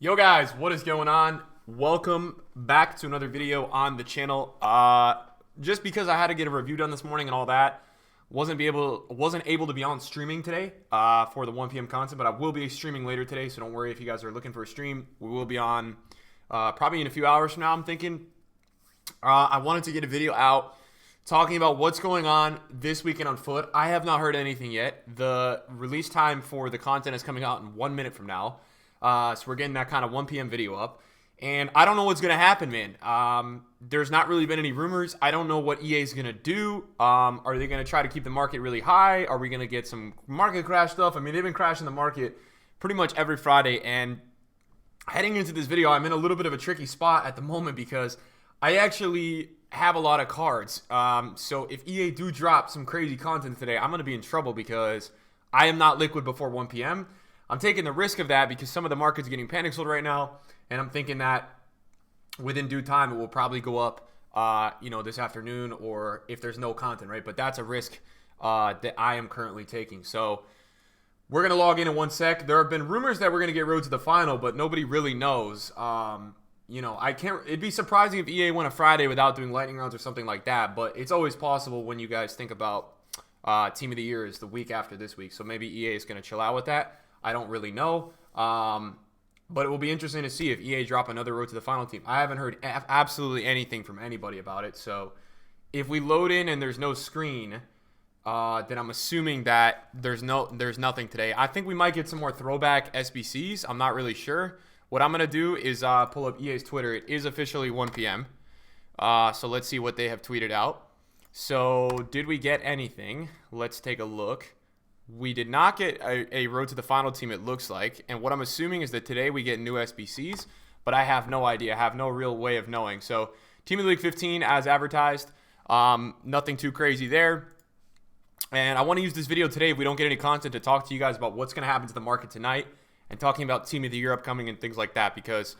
Yo guys, what is going on? Welcome back to another video on the channel. Just because I had to get a review done this morning and all that, wasn't able to be on streaming today for the 1 p.m. content, but I will be streaming later today, so don't worry if you guys are looking for a stream. We will be on probably in a few hours from now, I'm thinking. I wanted to get a video out talking about what's going on this weekend on foot. I have not heard anything yet. The release time for the content is coming out in 1 minute from now. So we're getting that kind of 1 p.m. video up. And I don't know what's going to happen, man. There's not really been any rumors. I don't know what EA is going to do. Are they going to try to keep the market really high? Are we going to get some market crash stuff? I mean, they've been crashing the market pretty much every Friday. And heading into this video, I'm in a little bit of a tricky spot at the moment because I actually have a lot of cards. So if EA do drop some crazy content today, I'm going to be in trouble because I am not liquid before 1 p.m. I'm taking the risk of that because some of the market's getting panic sold right now, and I'm thinking that within due time it will probably go up, this afternoon, or if there's no content, right? But that's a risk that I am currently taking. So we're gonna log in 1 sec. There have been rumors that we're gonna get Road to the Final, but nobody really knows. I can't. It'd be surprising if EA went a Friday without doing lightning rounds or something like that. But it's always possible when you guys think about Team of the Year is the week after this week, so maybe EA is gonna chill out with that. I don't really know, but it will be interesting to see if EA drop another Road to the Final team. I haven't heard absolutely anything from anybody about it, so if we load in and there's no screen, then I'm assuming that there's nothing today. I think we might get some more throwback SBCs. I'm not really sure. What I'm going to do is pull up EA's Twitter. It is officially 1 p.m., so let's see what they have tweeted out. So did we get anything? Let's take a look. We did not get a Road to the Final team, it looks like. And what I'm assuming is that today we get new SBCs, but I have no idea. I have no real way of knowing. So Team of the League 15 as advertised. Nothing too crazy there. And I want to use this video today, if we don't get any content, to talk to you guys about what's going to happen to the market tonight and talking about Team of the Year upcoming and things like that, because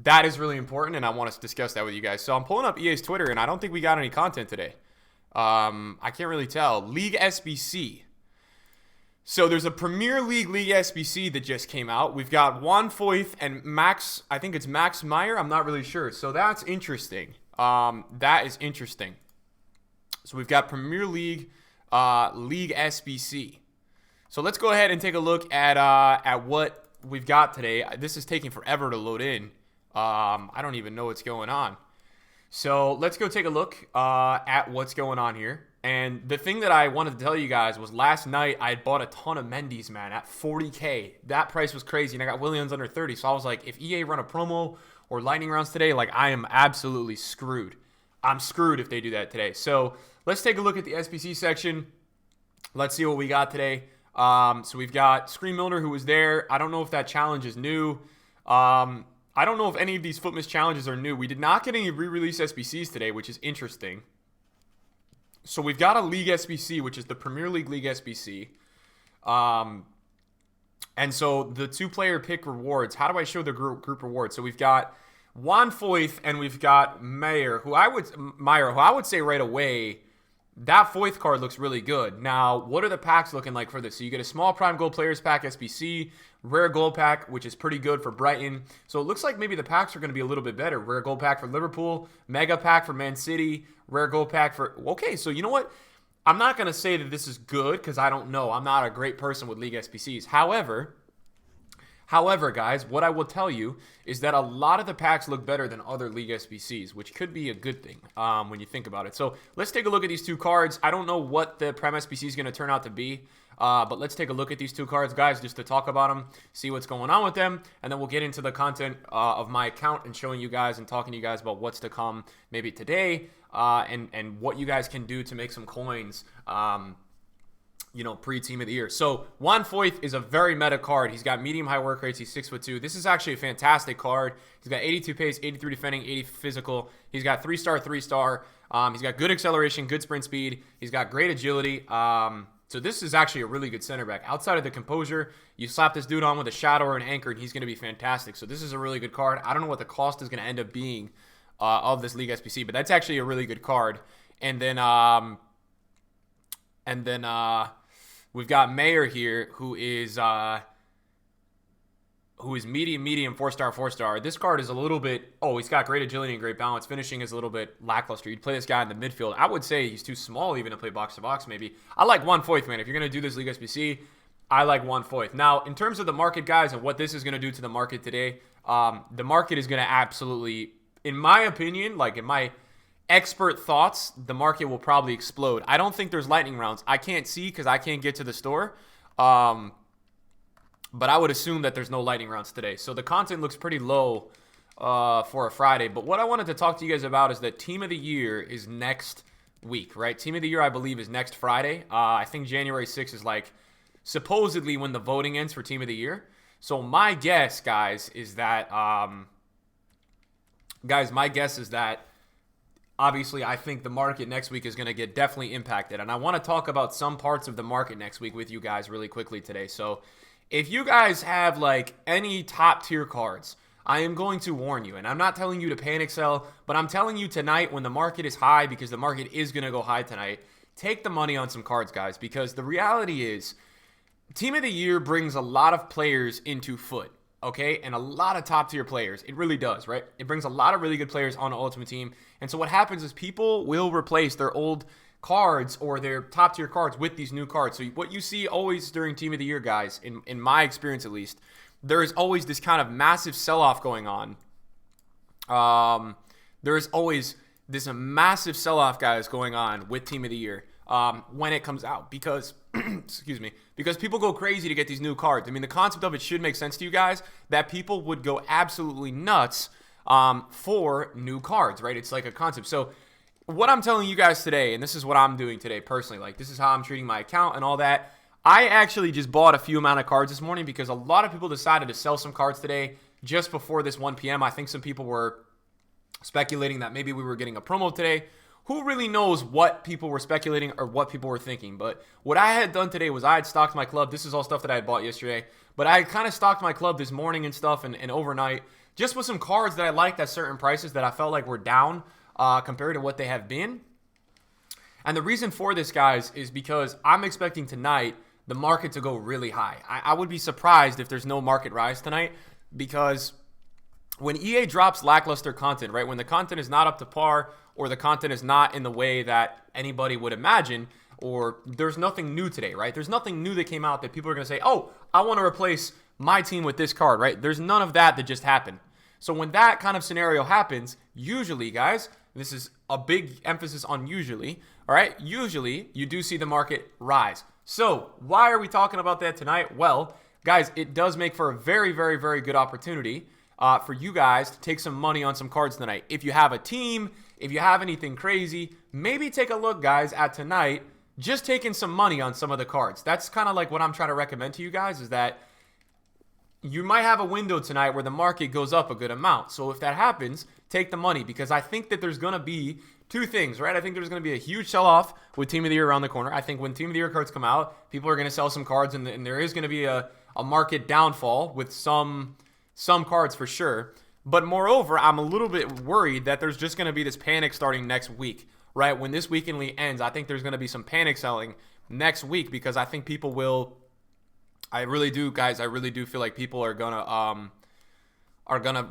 that is really important and I want to discuss that with you guys. So I'm pulling up EA's Twitter and I don't think we got any content today. I can't really tell. League SBC. So there's a Premier League SBC that just came out. We've got Juan Foyth and Max, I think it's Max Meyer. I'm not really sure. So that's interesting. That is interesting. So we've got Premier League SBC. So let's go ahead and take a look at what we've got today. This is taking forever to load in. I don't even know what's going on. So let's go take a look at what's going on here. And the thing that I wanted to tell you guys was last night I had bought a ton of Mendy's, man, at 40K. That price was crazy, and I got Williams under 30. So I was like, if EA run a promo or lightning rounds today, like, I am absolutely screwed. I'm screwed if they do that today. So let's take a look at the SBC section. Let's see what we got today. So we've got Screen Milner, who was there. I don't know if that challenge is new. I don't know if any of these Footmas challenges are new. We did not get any re-release SBCs today, which is interesting. So we've got a League SBC, which is the Premier League SBC. And so the 2-player pick rewards, how do I show the group rewards? So we've got Juan Foyth and we've got Meyer, who I would say right away, that Foyth card looks really good. Now, what are the packs looking like for this? So you get a small Prime Gold Players pack SBC, rare gold pack, which is pretty good for Brighton. So it looks like maybe the packs are going to be a little bit better. Rare gold pack for Liverpool, mega pack for Man City, rare gold pack for... Okay, so you know what? I'm not going to say that this is good because I don't know. I'm not a great person with League SBCs. However, guys, what I will tell you is that a lot of the packs look better than other League SBCs, which could be a good thing when you think about it. So let's take a look at these two cards. I don't know what the Prem SBC is going to turn out to be, but let's take a look at these two cards, guys, just to talk about them, see what's going on with them, and then we'll get into the content of my account and showing you guys and talking to you guys about what's to come maybe today and what you guys can do to make some coins pre-Team of the Year. So Juan Foyth is a very meta card. He's got medium-high work rates. He's 6'2". This is actually a fantastic card. He's got 82 pace, 83 defending, 80 physical. He's got 3-star, 3-star. He's got good acceleration, good sprint speed. He's got great agility. So this is actually a really good center back. Outside of the composure, you slap this dude on with a shadow or an anchor, and he's going to be fantastic. So this is a really good card. I don't know what the cost is going to end up being of this League SBC, but that's actually a really good card. And then we've got Mayer here, who is who is medium, 4-star, 4-star. This card is a little bit, he's got great agility and great balance. Finishing is a little bit lackluster. You'd play this guy in the midfield. I would say he's too small even to play box-to-box maybe. I like 1/4, man. If you're going to do this League SBC, I like 1/4. Now, in terms of the market, guys, and what this is going to do to the market today, the market is going to absolutely, in my opinion, like in my expert thoughts, the market will probably explode. I don't think there's lightning rounds. I can't see because I can't get to the store. But I would assume that there's no lightning rounds today. So the content looks pretty low for a Friday. But what I wanted to talk to you guys about is that Team of the Year is next week, right? Team of the Year, I believe, is next Friday. I think January 6th is like supposedly when the voting ends for Team of the Year. So my guess, guys, is that obviously I think the market next week is going to get definitely impacted. And I want to talk about some parts of the market next week with you guys really quickly today. So if you guys have like any top tier cards, I am going to warn you, and I'm not telling you to panic sell, but I'm telling you tonight when the market is high, because the market is going to go high tonight, take the money on some cards, guys, because the reality is Team of the Year brings a lot of players into foot, okay, and a lot of top tier players. It really does, right? It brings a lot of really good players on the Ultimate Team, and so what happens is people will replace their old cards or their top tier cards with these new cards. So what you see always during Team of the Year, guys, in my experience at least, there is always this kind of massive sell-off going on. There is always this massive sell-off, guys, going on with Team of the Year when it comes out because, excuse me, because people go crazy to get these new cards. I mean, the concept of it should make sense to you guys that people would go absolutely nuts for new cards, right? It's like a concept. So what I'm telling you guys today, and this is what I'm doing today personally, like this is how I'm treating my account and all that. I actually just bought a few amount of cards this morning because a lot of people decided to sell some cards today just before this 1 p.m. I think some people were speculating that maybe we were getting a promo today. Who really knows what people were speculating or what people were thinking? But what I had done today was I had stocked my club. This is all stuff that I had bought yesterday. But I had kind of stocked my club this morning and stuff and overnight just with some cards that I liked at certain prices that I felt like were down compared to what they have been. And the reason for this, guys, is because I'm expecting tonight the market to go really high. I would be surprised if there's no market rise tonight because when EA drops lackluster content, right, when the content is not up to par or the content is not in the way that anybody would imagine, or there's nothing new today, right? There's nothing new that came out that people are going to say, oh, I want to replace my team with this card, right? There's none of that just happened. So when that kind of scenario happens, usually, guys, this is a big emphasis on usually, all right? Usually, you do see the market rise. So why are we talking about that tonight? Well, guys, it does make for a very, very, very good opportunity for you guys to take some money on some cards tonight. If you have a team, if you have anything crazy, maybe take a look, guys, at tonight, just taking some money on some of the cards. That's kind of like what I'm trying to recommend to you guys is that you might have a window tonight where the market goes up a good amount. So if that happens, take the money because I think that there's going to be two things, right? I think there's going to be a huge sell-off with Team of the Year around the corner. I think when Team of the Year cards come out, people are going to sell some cards and there is going to be a market downfall with some cards for sure. But moreover, I'm a little bit worried that there's just going to be this panic starting next week, right? When this weekend league ends, I think there's going to be some panic selling next week because I think people will. I really do, guys. I really do feel like people are gonna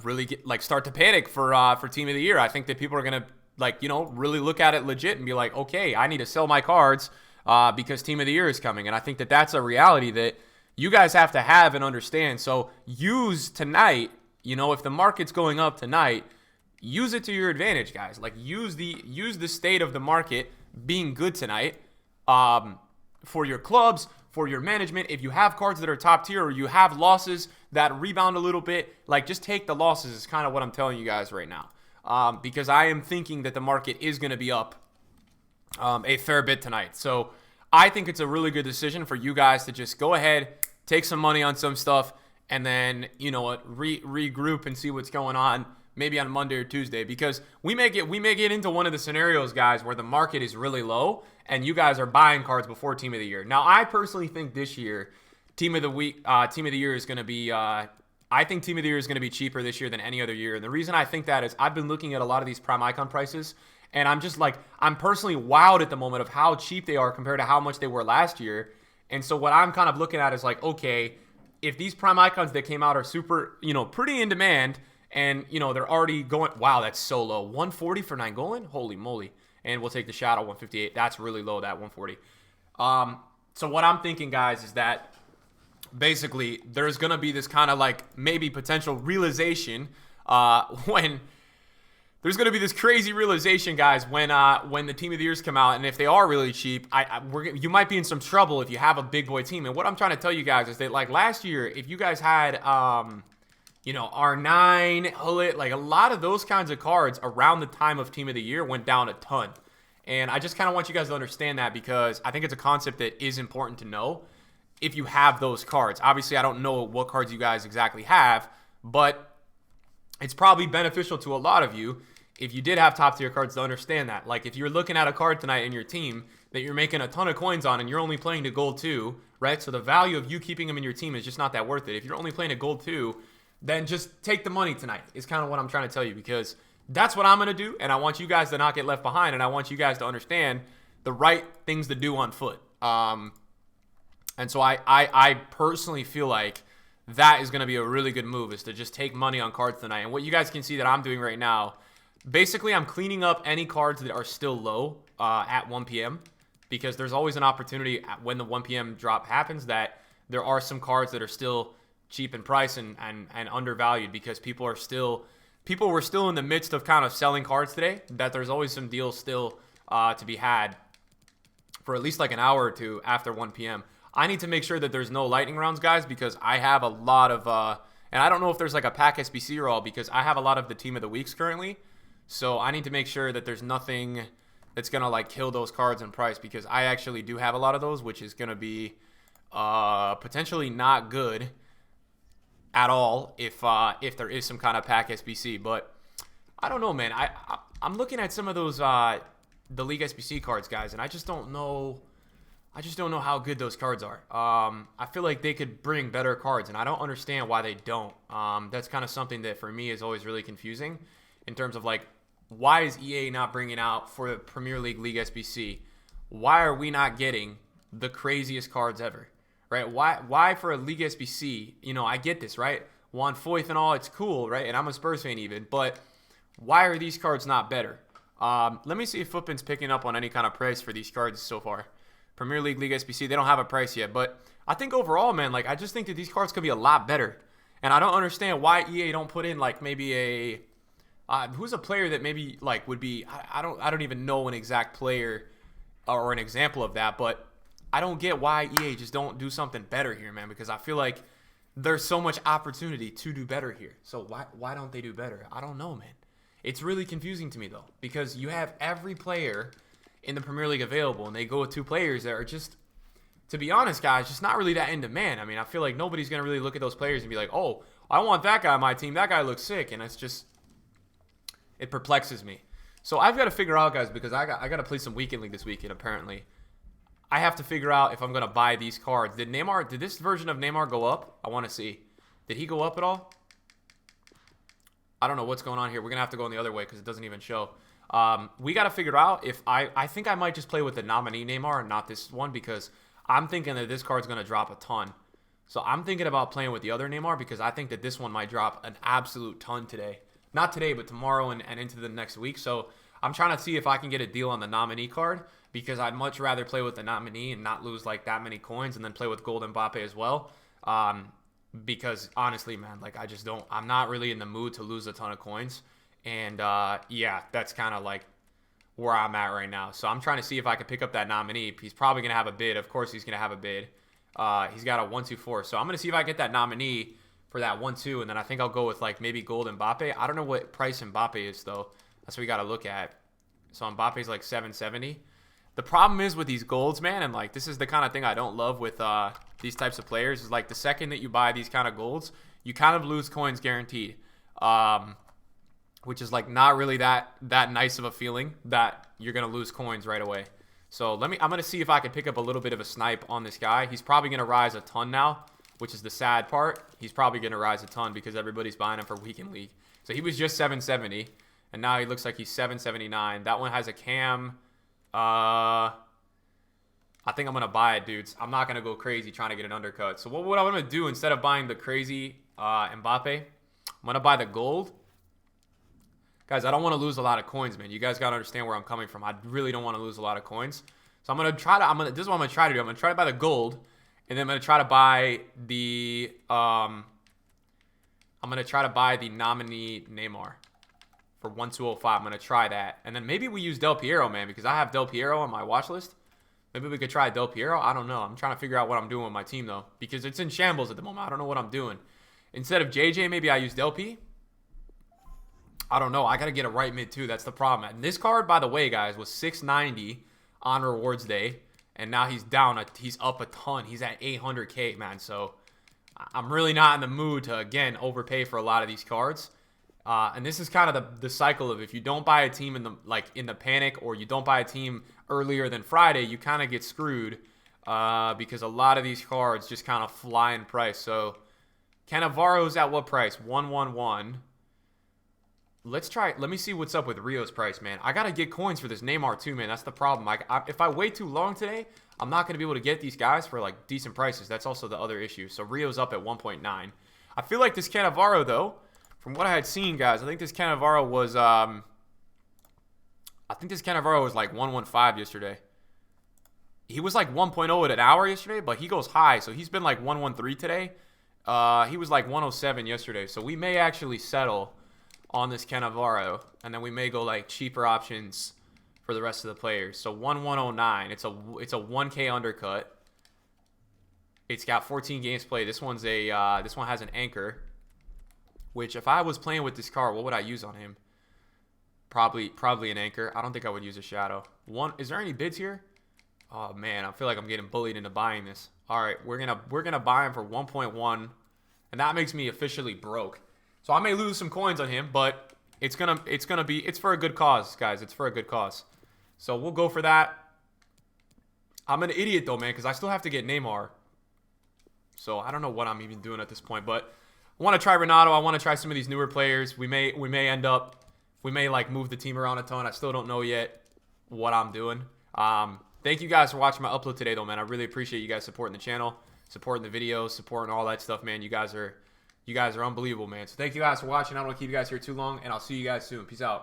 really start to panic for Team of the Year. I think that people are gonna really look at it legit and be like, okay, I need to sell my cards because Team of the Year is coming. And I think that that's a reality that you guys have to have and understand. So use tonight. If the market's going up tonight, use it to your advantage, guys. Like use the state of the market being good tonight for your clubs, for your management. If you have cards that are top tier or you have losses that rebound a little bit, just take the losses is kind of what I'm telling you guys right now. Because I am thinking that the market is going to be up a fair bit tonight. So I think it's a really good decision for you guys to just go ahead, take some money on some stuff, and then, regroup and see what's going on maybe on Monday or Tuesday, because we may get into one of the scenarios, guys, where the market is really low and you guys are buying cards before Team of the Year. Now, I personally think this year, Team of the Year is going to be, I think Team of the Year is going to be cheaper this year than any other year. And the reason I think that is I've been looking at a lot of these prime icon prices, and I'm just I'm personally wowed at the moment of how cheap they are compared to how much they were last year. And so what I'm kind of looking at is okay, if these prime icons that came out are super, pretty in demand, and, they're already going, wow, that's so low. 140 for Nainggolan? Holy moly. And we'll take the Shadow 158. That's really low, that 140. So what I'm thinking, guys, is that basically there's going to be this kind of like maybe potential realization when there's going to be this crazy realization, guys, when the Team of the Years come out. And if they are really cheap, you might be in some trouble if you have a big boy team. And what I'm trying to tell you guys is that, like, last year, if you guys had, R9, Hullet, like a lot of those kinds of cards around the time of Team of the Year went down a ton. And I just kind of want you guys to understand that, because I think it's a concept that is important to know if you have those cards. Obviously, I don't know what cards you guys exactly have, but it's probably beneficial to a lot of you if you did have top tier cards to understand that. Like, if you're looking at a card tonight in your team that you're making a ton of coins on and you're only playing to gold 2, right? So the value of you keeping them in your team is just not that worth it. If you're only playing a gold 2, then just take the money tonight is kind of what I'm trying to tell you, because that's what I'm going to do, and I want you guys to not get left behind, and I want you guys to understand the right things to do on foot. And so I personally feel like that is going to be a really good move, is to just take money on cards tonight. And what you guys can see that I'm doing right now, basically I'm cleaning up any cards that are still low at 1 p.m. because there's always an opportunity when the 1 p.m. drop happens that there are some cards that are still cheap in price and undervalued, because people were still in the midst of kind of selling cards today, that there's always some deals still to be had for at least like an hour or two after 1 p.m. I need to make sure that there's no lightning rounds, guys, because I have a lot of, and I don't know if there's like a pack SBC or all, because I have a lot of the Team of the Weeks currently. So I need to make sure that there's nothing that's going to like kill those cards in price, because I actually do have a lot of those, which is going to be potentially not good at all if there is some kind of pack SBC. But I don't know, man. I'm looking at some of those the League SBC cards, guys, and I just don't know how good those cards are. I feel like they could bring better cards, and I don't understand why they don't. That's kind of something that for me is always really confusing in terms of like, why is EA not bringing out for the Premier League SBC? Why are we not getting the craziest cards ever? Right? Why for a League SBC? I get this, right? Juan Foyth and all, it's cool, right? And I'm a Spurs fan even, but why are these cards not better? Let me see if Footpin's picking up on any kind of price for these cards so far. Premier League SBC, they don't have a price yet, but I think overall, man, like, I just think that these cards could be a lot better. And I don't understand why EA don't put in like maybe a who's a player that maybe like would be, I don't even know an exact player or an example of that, but I don't get why EA just don't do something better here, man, because I feel like there's so much opportunity to do better here. So why don't they do better? I don't know, man. It's really confusing to me, though, because you have every player in the Premier League available, and they go with 2 players that are just, to be honest, guys, just not really that in demand. I mean, I feel like nobody's going to really look at those players and be like, oh, I want that guy on my team. That guy looks sick, and it's just, it perplexes me. So I've got to figure out, guys, because I got to play some Weekend League this weekend, apparently. I have to figure out if I'm going to buy these cards. Did this version of Neymar go up? I want to see. Did he go up at all? I don't know what's going on here. We're going to have to go in the other way because it doesn't even show. We got to figure out if I think I might just play with the nominee Neymar and not this one, because I'm thinking that this card's going to drop a ton. So I'm thinking about playing with the other Neymar, because I think that this one might drop an absolute ton today. Not today, but tomorrow and into the next week. So I'm trying to see if I can get a deal on the nominee card, because I'd much rather play with the nominee and not lose like that many coins, and then play with Gold Mbappe as well. Because honestly, man, like, I'm not really in the mood to lose a ton of coins. And yeah, that's kind of like where I'm at right now. So I'm trying to see if I can pick up that nominee. He's probably going to have a bid. Of course he's going to have a bid. He's got a 1-2-4. So I'm going to see if I get that nominee for that 1-2. And then I think I'll go with like maybe Gold Mbappe. I don't know what price Mbappe is, though. That's what we got to look at. So Mbappe's like 770. The problem is with these golds, man, and like this is the kind of thing I don't love with these types of players, is like the second that you buy these kind of golds, you kind of lose coins guaranteed. Which is like not really that nice of a feeling that you're going to lose coins right away. So I'm going to see if I can pick up a little bit of a snipe on this guy. He's probably going to rise a ton now, which is the sad part. He's probably going to rise a ton because everybody's buying him for Weekend League. So he was just 770, and now he looks like he's 779. That one has a cam. I think I'm going to buy it, dudes. I'm not going to go crazy trying to get an undercut. So what I'm going to do, instead of buying the crazy Mbappe, I'm going to buy the gold. Guys, I don't want to lose a lot of coins, man. You guys got to understand where I'm coming from. I really don't want to lose a lot of coins. So I'm going to try to, this is what I'm going to try to do. I'm going to try to buy the gold, and then I'm going to try to buy the, nominee Neymar for 1205. I'm going to try that. And then maybe we use Del Piero, man, because I have Del Piero on my watch list. Maybe we could try Del Piero. I don't know. I'm trying to figure out what I'm doing with my team, though, because it's in shambles at the moment. I don't know what I'm doing. Instead of JJ, maybe I use Del P. I don't know. I got to get a right mid, too. That's the problem. And this card, by the way, guys, was 690 on rewards day. And now he's down. He's up a ton. He's at 800K, man. So I'm really not in the mood to, again, overpay for a lot of these cards. And this is kind of the cycle of, if you don't buy a team in the panic, or you don't buy a team earlier than Friday, you kind of get screwed because a lot of these cards just kind of fly in price. So Cannavaro's at what price? 111. Let me see what's up with Rio's price, man. I got to get coins for this Neymar too, man. That's the problem. If I wait too long today, I'm not going to be able to get these guys for like decent prices. That's also the other issue. So Rio's up at 1.9. I feel like this Cannavaro, though, from what I had seen, guys, I think this Cannavaro was like 115 yesterday. He was like 1.0 at an hour yesterday, but he goes high. So he's been like 113 today. He was like 107 yesterday. So we may actually settle on this Cannavaro, and then we may go like cheaper options for the rest of the players. So 1109, it's a 1K undercut. It's got 14 games played. This one has an anchor, which if I was playing with this card, what would I use on him? Probably an anchor. I don't think I would use a shadow. Is there any bids here? Oh man, I feel like I'm getting bullied into buying this. All right, we're gonna buy him for 1.1, and that makes me officially broke. So I may lose some coins on him, but it's for a good cause, guys. It's for a good cause. So we'll go for that. I'm an idiot though, man, because I still have to get Neymar. So I don't know what I'm even doing at this point, but I want to try Renato. I want to try some of these newer players. We may like move the team around a ton. I still don't know yet what I'm doing. Thank you guys for watching my upload today, though, man. I really appreciate you guys supporting the channel, supporting the videos, supporting all that stuff, man. You guys are unbelievable, man. So thank you guys for watching. I don't want to keep you guys here too long, and I'll see you guys soon. Peace out.